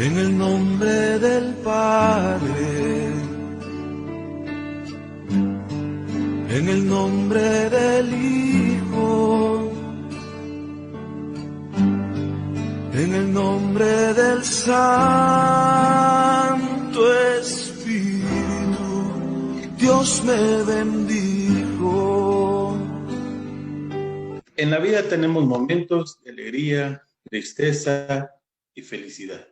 En el nombre del Padre, en el nombre del Hijo, en el nombre del Santo Espíritu, Dios me bendijo. En la vida tenemos momentos de alegría, tristeza y felicidad.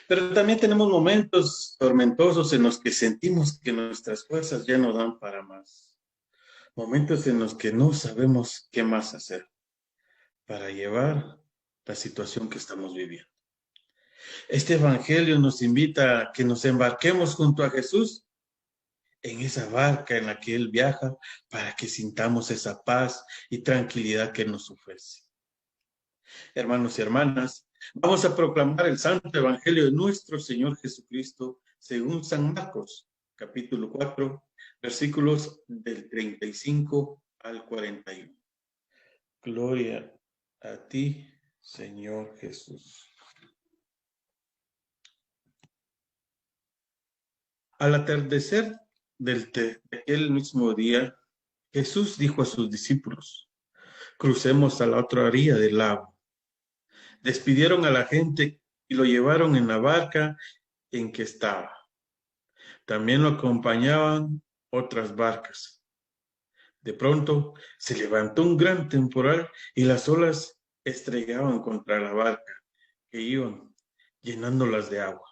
Pero también tenemos momentos tormentosos en los que sentimos que nuestras fuerzas ya no dan para más. Momentos en los que no sabemos qué más hacer para llevar la situación que estamos viviendo. Este evangelio nos invita a que nos embarquemos junto a Jesús en esa barca en la que Él viaja para que sintamos esa paz y tranquilidad que nos ofrece. Hermanos y hermanas, vamos a proclamar el santo evangelio de nuestro Señor Jesucristo según San Marcos, capítulo 4, versículos del 35 al 41. Gloria a ti, Señor Jesús. Al atardecer de aquel mismo día, Jesús dijo a sus discípulos: crucemos a la otra orilla del lago. Despidieron a la gente y lo llevaron en la barca en que estaba. También lo acompañaban otras barcas. De pronto se levantó un gran temporal y las olas estrellaban contra la barca, que iban llenándolas de agua.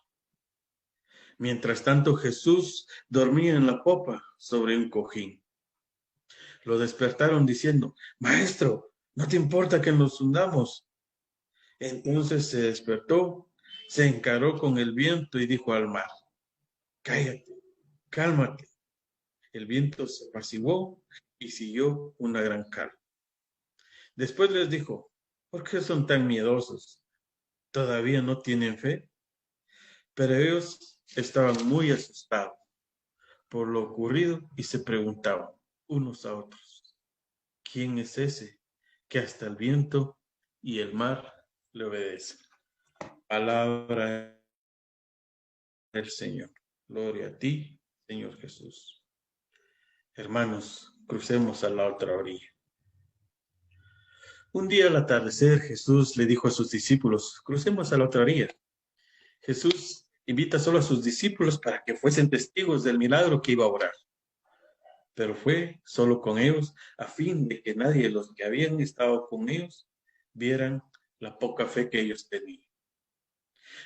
Mientras tanto, Jesús dormía en la popa sobre un cojín. Lo despertaron diciendo: Maestro, ¿no te importa que nos hundamos? Entonces se despertó, se encaró con el viento y dijo al mar: Cállate, cálmate. El viento se apaciguó y siguió una gran calma. Después les dijo: ¿por qué son tan miedosos? ¿Todavía no tienen fe? Pero ellos estaban muy asustados por lo ocurrido y se preguntaban unos a otros: ¿quién es ese que hasta el viento y el mar le obedecen? Palabra del Señor. Gloria a ti, Señor Jesús. Hermanos, crucemos a la otra orilla. Un día al atardecer, Jesús le dijo a sus discípulos: crucemos a la otra orilla. Jesús invita solo a sus discípulos para que fuesen testigos del milagro que iba a obrar. Pero fue solo con ellos a fin de que nadie de los que habían estado con ellos vieran la poca fe que ellos tenían.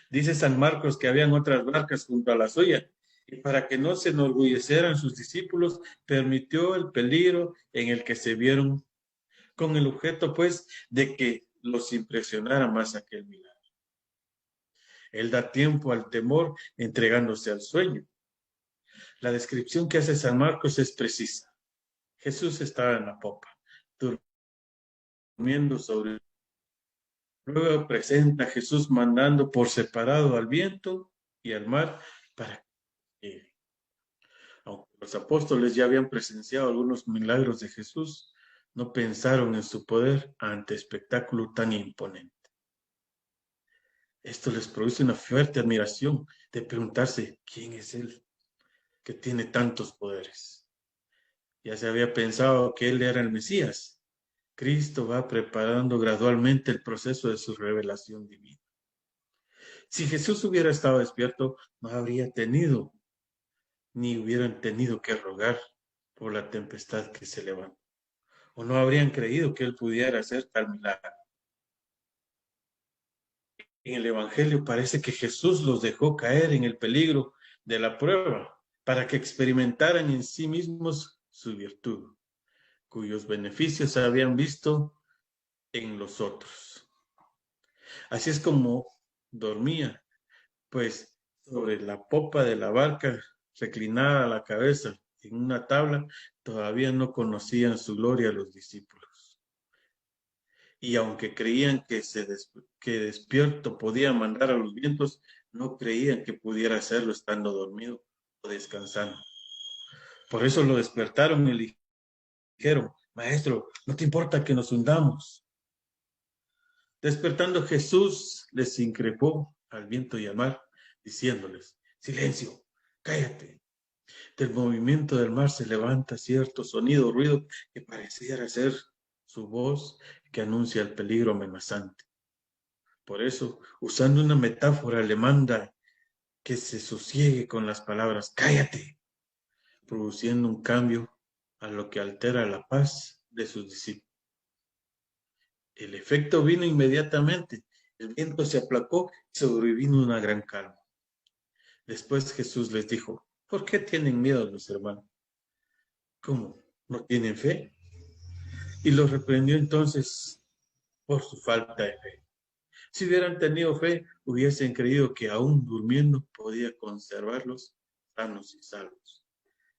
Dice San Marcos que habían otras barcas junto a la suya, y para que no se enorgullecieran sus discípulos, permitió el peligro en el que se vieron, con el objeto, pues, de que los impresionara más aquel milagro. Él da tiempo al temor entregándose al sueño. La descripción que hace San Marcos es precisa. Jesús estaba en la popa, durmiendo sobre el... Luego presenta a Jesús mandando por separado al viento y al mar para que llegue. Aunque los apóstoles ya habían presenciado algunos milagros de Jesús, no pensaron en su poder ante espectáculo tan imponente. Esto les produce una fuerte admiración de preguntarse: ¿quién es Él que tiene tantos poderes? Ya se había pensado que Él era el Mesías. Cristo va preparando gradualmente el proceso de su revelación divina. Si Jesús hubiera estado despierto, no habría tenido, ni hubieran tenido que rogar por la tempestad que se levanta, o no habrían creído que Él pudiera hacer tal milagro. En el Evangelio parece que Jesús los dejó caer en el peligro de la prueba para que experimentaran en sí mismos su virtud, cuyos beneficios se habían visto en los otros. Así es como dormía, pues sobre la popa de la barca, reclinada la cabeza en una tabla, todavía no conocían su gloria los discípulos. Y aunque creían que despierto podía mandar a los vientos, no creían que pudiera hacerlo estando dormido o descansando. Por eso lo despertaron y le dijeron: Maestro, ¿no te importa que nos hundamos? Despertando, Jesús les increpó al viento y al mar, diciéndoles: silencio, cállate. Del movimiento del mar se levanta cierto sonido o ruido que pareciera ser su voz que anuncia el peligro amenazante. Por eso, usando una metáfora, le manda que se sosiegue con las palabras cállate, produciendo un cambio a lo que altera la paz de sus discípulos. El efecto vino inmediatamente. El viento se aplacó y sobrevino una gran calma. Después Jesús les dijo: ¿por qué tienen miedo los hermanos? ¿Cómo? ¿No tienen fe? Y los reprendió entonces por su falta de fe. Si hubieran tenido fe, hubiesen creído que aún durmiendo podía conservarlos sanos y salvos.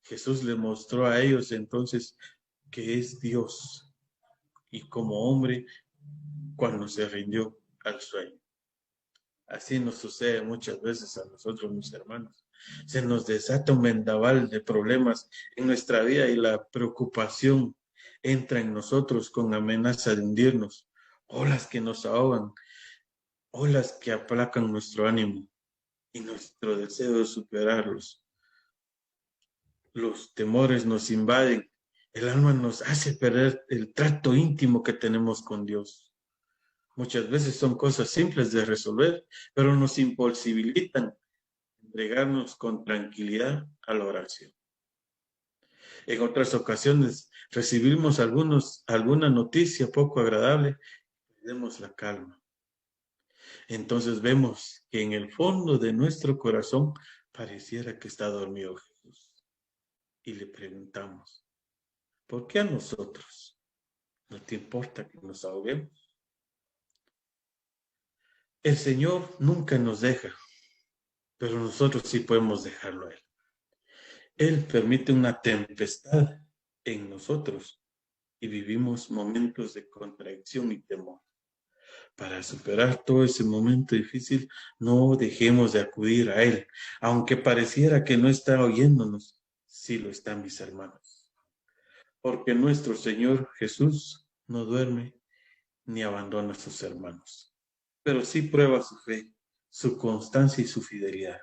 Jesús le mostró a ellos entonces que es Dios y como hombre cuando se rindió al sueño. Así nos sucede muchas veces a nosotros, mis hermanos. Se nos desata un vendaval de problemas en nuestra vida y la preocupación entra en nosotros con amenaza de hundirnos, olas que nos ahogan, olas que aplacan nuestro ánimo y nuestro deseo de superarlos. Los temores nos invaden, el alma nos hace perder el trato íntimo que tenemos con Dios. Muchas veces son cosas simples de resolver, pero nos imposibilitan entregarnos con tranquilidad a la oración. En otras ocasiones recibimos alguna noticia poco agradable, perdemos la calma. Entonces vemos que en el fondo de nuestro corazón pareciera que está dormido Jesús. Y le preguntamos: ¿por qué a nosotros no te importa que nos ahoguemos? El Señor nunca nos deja, pero nosotros sí podemos dejarlo a Él. Él permite una tempestad en nosotros y vivimos momentos de contradicción y temor. Para superar todo ese momento difícil, no dejemos de acudir a Él, aunque pareciera que no está oyéndonos. Sí lo están, mis hermanos. Porque nuestro Señor Jesús no duerme ni abandona a sus hermanos, pero sí prueba su fe, su constancia y su fidelidad.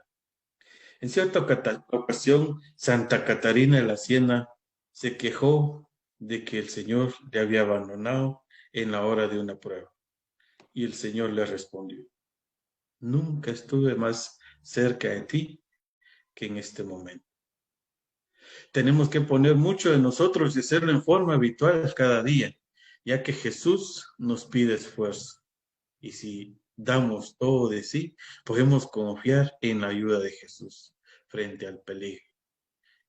En cierta ocasión, Santa Catarina de la Siena se quejó de que el Señor le había abandonado en la hora de una prueba. Y el Señor le respondió: nunca estuve más cerca de ti que en este momento. Tenemos que poner mucho de nosotros y hacerlo en forma habitual cada día, ya que Jesús nos pide esfuerzo. Y si damos todo de sí, podemos confiar en la ayuda de Jesús frente al peligro.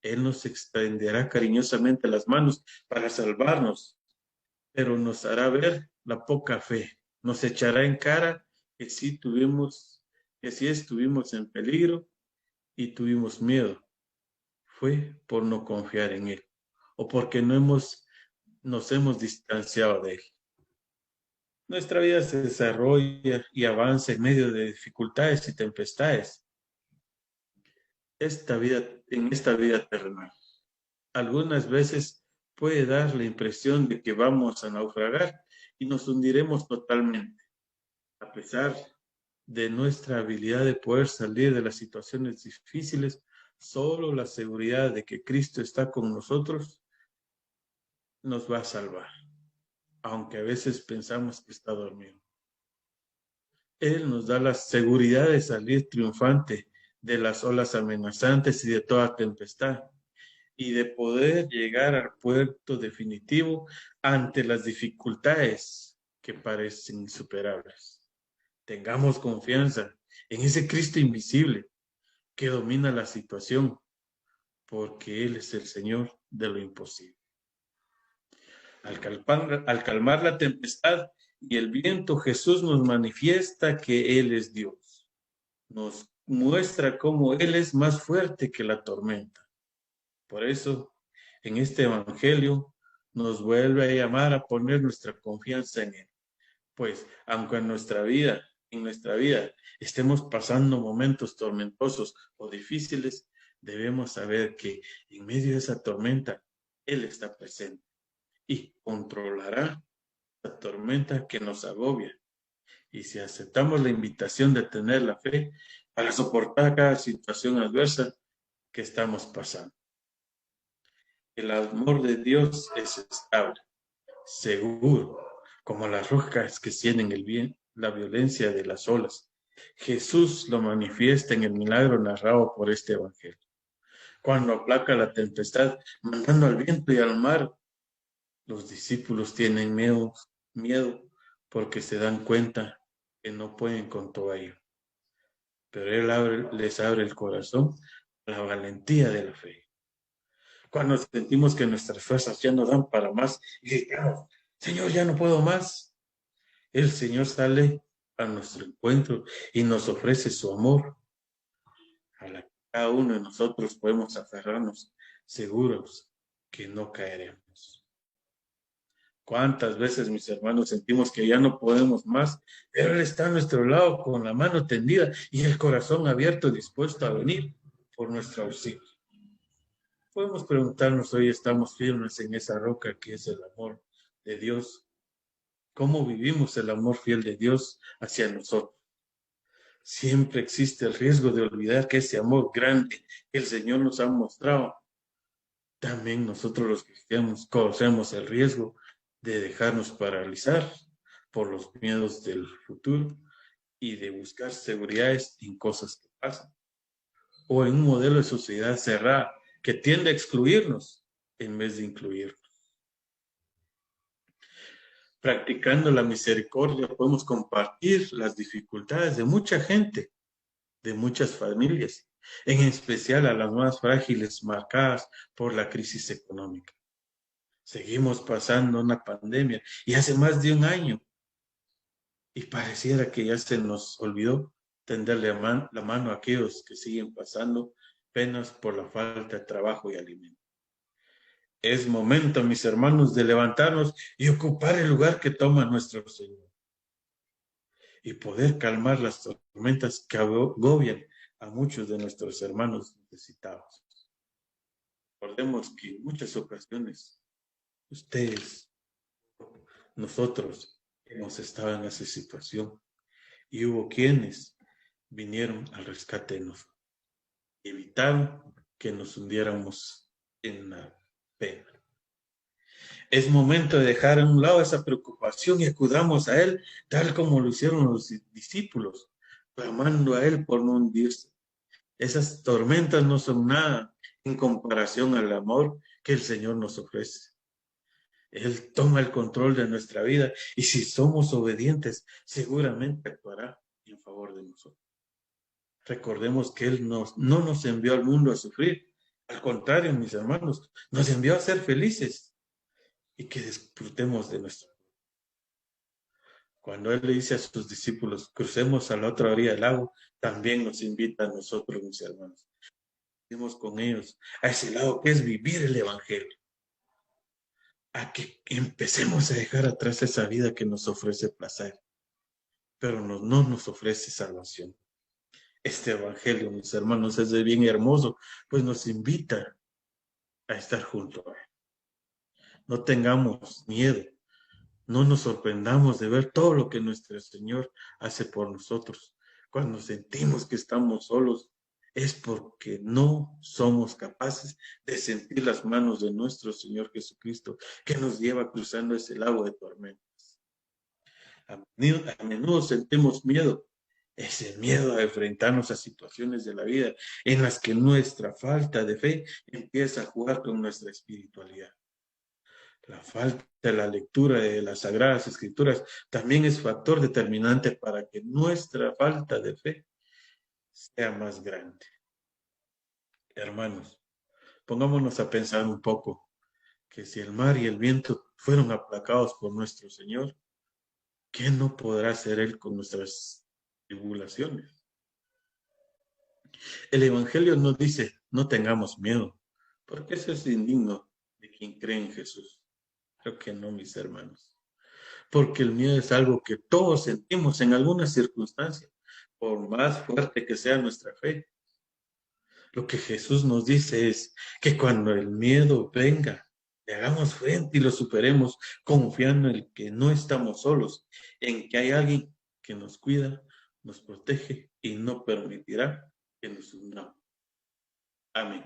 Él nos extenderá cariñosamente las manos para salvarnos, pero nos hará ver la poca fe. Nos echará en cara que sí estuvimos en peligro y tuvimos miedo. Fue por no confiar en Él o porque nos hemos distanciado de Él. Nuestra vida se desarrolla y avanza en medio de dificultades y tempestades. En esta vida terrenal. Algunas veces puede dar la impresión de que vamos a naufragar y nos hundiremos totalmente. A pesar de nuestra habilidad de poder salir de las situaciones difíciles, solo la seguridad de que Cristo está con nosotros nos va a salvar, aunque a veces pensamos que está dormido. Él nos da la seguridad de salir triunfante de las olas amenazantes y de toda tempestad, y de poder llegar al puerto definitivo ante las dificultades que parecen insuperables. Tengamos confianza en ese Cristo invisible que domina la situación, porque Él es el Señor de lo imposible. Al calmar la tempestad y el viento, Jesús nos manifiesta que Él es Dios. Nos muestra cómo Él es más fuerte que la tormenta. Por eso, en este Evangelio, nos vuelve a llamar a poner nuestra confianza en Él. Pues, aunque en nuestra vida, estemos pasando momentos tormentosos o difíciles, debemos saber que en medio de esa tormenta, Él está presente y controlará la tormenta que nos agobia Y si aceptamos la invitación de tener la fe para soportar cada situación adversa que estamos pasando. El amor de Dios es estable, seguro, como las rocas que sienten la violencia de las olas. Jesús lo manifiesta en el milagro narrado por este evangelio. Cuando aplaca la tempestad, mandando al viento y al mar, los discípulos tienen miedo porque se dan cuenta que no pueden con todo ello. Pero Él les abre el corazón a la valentía de la fe. Cuando sentimos que nuestras fuerzas ya no dan para más y gritamos, Señor, ya no puedo más, el Señor sale a nuestro encuentro y nos ofrece su amor, a la que cada uno de nosotros podemos aferrarnos seguros que no caeremos. ¿Cuántas veces, mis hermanos, sentimos que ya no podemos más, pero Él está a nuestro lado con la mano tendida y el corazón abierto, dispuesto a venir por nuestro auxilio? Podemos preguntarnos hoy, ¿estamos firmes en esa roca que es el amor de Dios? ¿Cómo vivimos el amor fiel de Dios hacia nosotros? Siempre existe el riesgo de olvidar que ese amor grande que el Señor nos ha mostrado, también nosotros los cristianos conocemos el riesgo de dejarnos paralizar por los miedos del futuro y de buscar seguridades en cosas que pasan, o en un modelo de sociedad cerrada que tiende a excluirnos en vez de incluirnos. Practicando la misericordia podemos compartir las dificultades de mucha gente, de muchas familias, en especial a las más frágiles marcadas por la crisis económica. Seguimos pasando una pandemia y hace más de un año y pareciera que ya se nos olvidó tenderle la mano a aquellos que siguen pasando penas por la falta de trabajo y alimento. Es momento, mis hermanos, de levantarnos y ocupar el lugar que toma nuestro Señor y poder calmar las tormentas que agobian a muchos de nuestros hermanos necesitados. Recordemos que en muchas ocasiones ustedes, nosotros, hemos estado en esa situación y hubo quienes vinieron al rescate de nosotros, evitaron que nos hundiéramos en la pena. Es momento de dejar a un lado esa preocupación y acudamos a Él, tal como lo hicieron los discípulos, clamando a Él por no hundirse. Esas tormentas no son nada en comparación al amor que el Señor nos ofrece. Él toma el control de nuestra vida y si somos obedientes, seguramente actuará en favor de nosotros. Recordemos que Él no nos envió al mundo a sufrir. Al contrario, mis hermanos, nos envió a ser felices y que disfrutemos de nuestro. Cuando Él le dice a sus discípulos, crucemos a la otra orilla del lago, también nos invita a nosotros, mis hermanos. Vivimos con ellos a ese lado que es vivir el Evangelio. A que empecemos a dejar atrás esa vida que nos ofrece placer, pero no nos ofrece salvación. Este Evangelio, mis hermanos, es de bien hermoso, pues nos invita a estar junto a Él. No tengamos miedo, no nos sorprendamos de ver todo lo que nuestro Señor hace por nosotros. Cuando sentimos que estamos solos, es porque no somos capaces de sentir las manos de nuestro Señor Jesucristo, que nos lleva cruzando ese lago de tormentas. A menudo sentimos miedo, ese miedo a enfrentarnos a situaciones de la vida en las que nuestra falta de fe empieza a jugar con nuestra espiritualidad. La falta de la lectura de las Sagradas Escrituras también es factor determinante para que nuestra falta de fe sea más grande. Hermanos, pongámonos a pensar un poco que si el mar y el viento fueron aplacados por nuestro Señor, ¿qué no podrá hacer Él con nuestras tribulaciones? El Evangelio nos dice, no tengamos miedo, porque eso es indigno de quien cree en Jesús. Creo que no, mis hermanos. Porque el miedo es algo que todos sentimos en alguna circunstancia, por más fuerte que sea nuestra fe. Lo que Jesús nos dice es que cuando el miedo venga, le hagamos frente y lo superemos, confiando en que no estamos solos, en que hay alguien que nos cuida, nos protege y no permitirá que nos hundamos. Amén.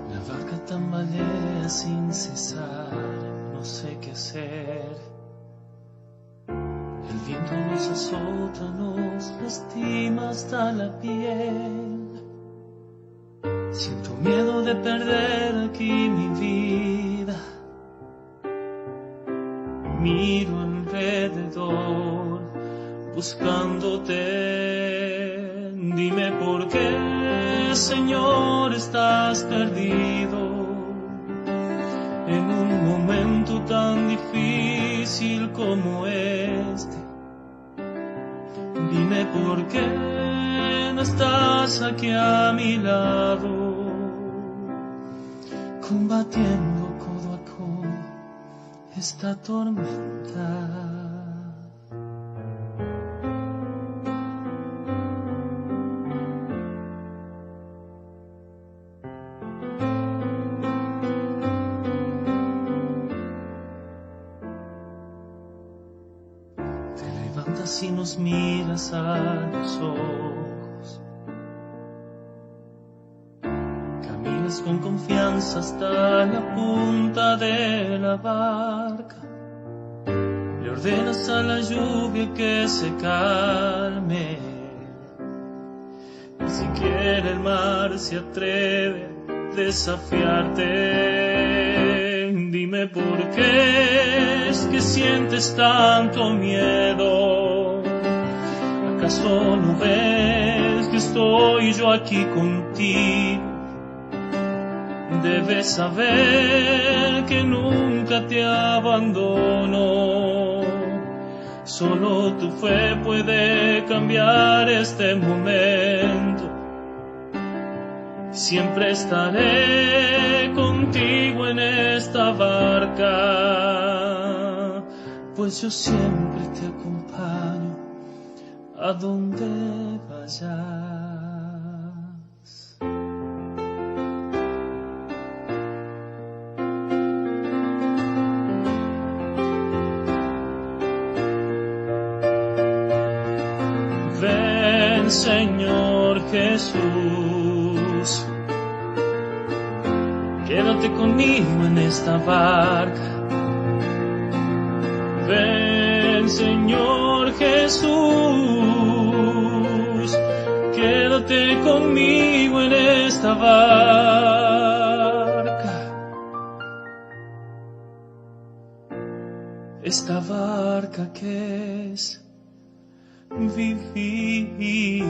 La barca tambalea sin cesar, no sé qué hacer. El viento nos azota, nos lastima hasta la piel. Siento miedo de perder aquí mi vida. Miro alrededor buscándote. Dime por qué, Señor, estás perdido en un momento tan difícil como este. Dime por qué no estás aquí a mi lado, combatiendo codo a codo esta tormenta. Si nos miras a los ojos, caminas con confianza hasta la punta de la barca, le ordenas a la lluvia que se calme, ni siquiera el mar se atreve a desafiarte. Dime por qué es que sientes tanto miedo. ¿Acaso no ves que estoy yo aquí contigo? Debes saber que nunca te abandono. Solo tu fe puede cambiar este momento. Siempre estaré contigo en esta barca, pues yo siempre te acompaño a donde vayas. Ven, Señor Jesús, quédate conmigo en esta barca. Ven, Señor Jesús, quédate conmigo en esta barca. Esta barca que es vivir.